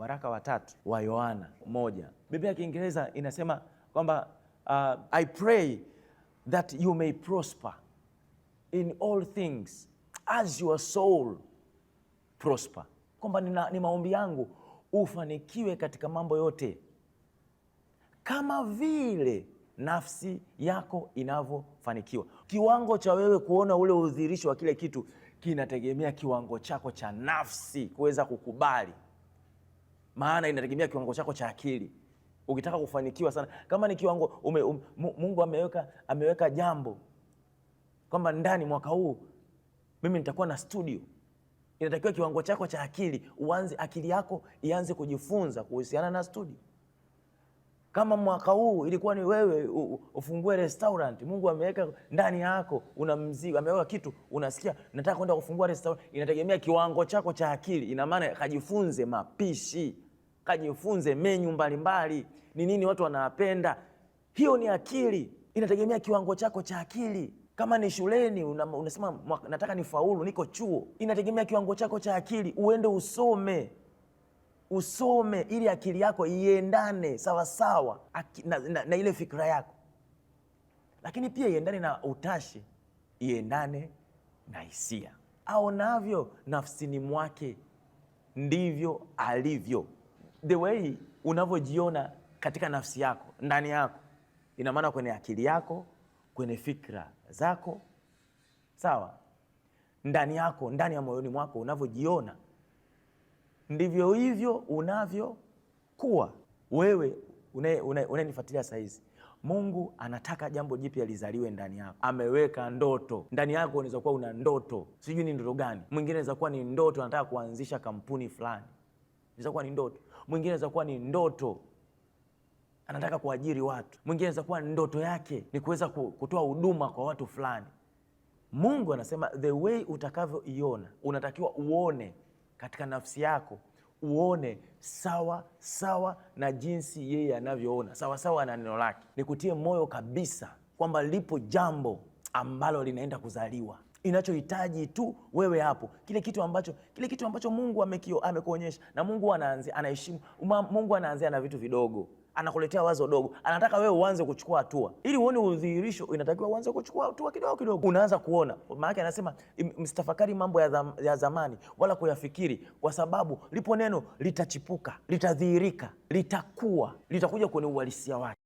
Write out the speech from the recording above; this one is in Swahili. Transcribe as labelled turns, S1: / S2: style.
S1: waraka wa 3 wa Yohana 1. Biblia ya Kiingereza inasema kwamba I pray that you may prosper in all things as your soul prosper, kwamba ni maombi yangu ufanikiwe katika mambo yote kama vile nafsi yako inavyofanikiwa. Kiwango cha wewe kuona ule udhihirisho wa kile kitu kinategemea kiwango chako cha nafsi kuweza kukubali, maana inategemea kiwango chako cha akili. Ukitaka kufanikiwa sana, kama ni kiwango Mungu ameweka jambo kwamba ndani mwaka huu mimi nitakuwa na studio, inatakiwa kiwango chako cha akili akili yako ianze kujifunza kuhusiana na studio. Kama mwaka huu ilikuwa ni wewe ufungue restaurant, Mungu ameweka ndani yako, una mzigo, ameweka kitu, unasikia nataka kwenda kufungua restaurant, inategemea kiwango chako cha akili. Ina maana kajifunze mapishi, kajifunze menyu mbalimbali, ni nini watu wanapenda. Hiyo ni akili, inategemea kiwango chako cha akili. Kama ni shuleni unasema nataka nifaulu, niko chuo, inategemea kiwango chako cha akili. Uende usome ili akili yako iendane sawa sawa na ile fikra yako, lakini pia iendane na utashi, iendane na hisia. Aonavyo nafsini mwake ndivyo alivyo. The way unavyojiona katika nafsi yako, ndani yako, ina maana kwenye akili yako, kwenye fikra zako, sawa, ndani yako, ndani ya moyoni mwako unavyojiona, ndivyo hivyo unavyokuwa. Wewe unanifuatilia saa hizi, Mungu anataka jambo jipya lizaliwe ndani yako. Ameweka ndoto ndani yako. Unaweza kuwa una ndoto, sijui ni ndoto gani. Mwingine anaweza kuwa ni ndoto anataka kuanzisha kampuni fulani, inaweza kuwa ni ndoto. Mwingine anaweza kuwa ni ndoto anataka kuajiri watu. Mwingine anaweza kuwa ndoto yake ni kuweza kutoa huduma kwa watu fulani. Mungu anasema the way utakavyoiona, unatakiwa uone katika nafsi yako, uone sawa sawa na jinsi yeye anavyoona, sawa sawa na neno lake. Nikutie moyo kabisa kwamba lipo jambo ambalo linaenda kuzaliwa. Inachohitaji tu wewe hapo, kile kitu ambacho Mungu amekuonyesha. Na Mungu anaheshimu. Mungu anaanzia na vitu vidogo, anakuletea wazo dogo, anataka wewe uanze kuchukua hatua. Ili uone udhihirisho, inatakiwa uanze kuchukua hatua kidogo kidogo. Unaanza kuona, maana anasema msitafakari mambo ya zamani wala kuyafikiri, kwa sababu lipo neno litachipuka, litadhihirika, litakuja kwenye uhalisia wake.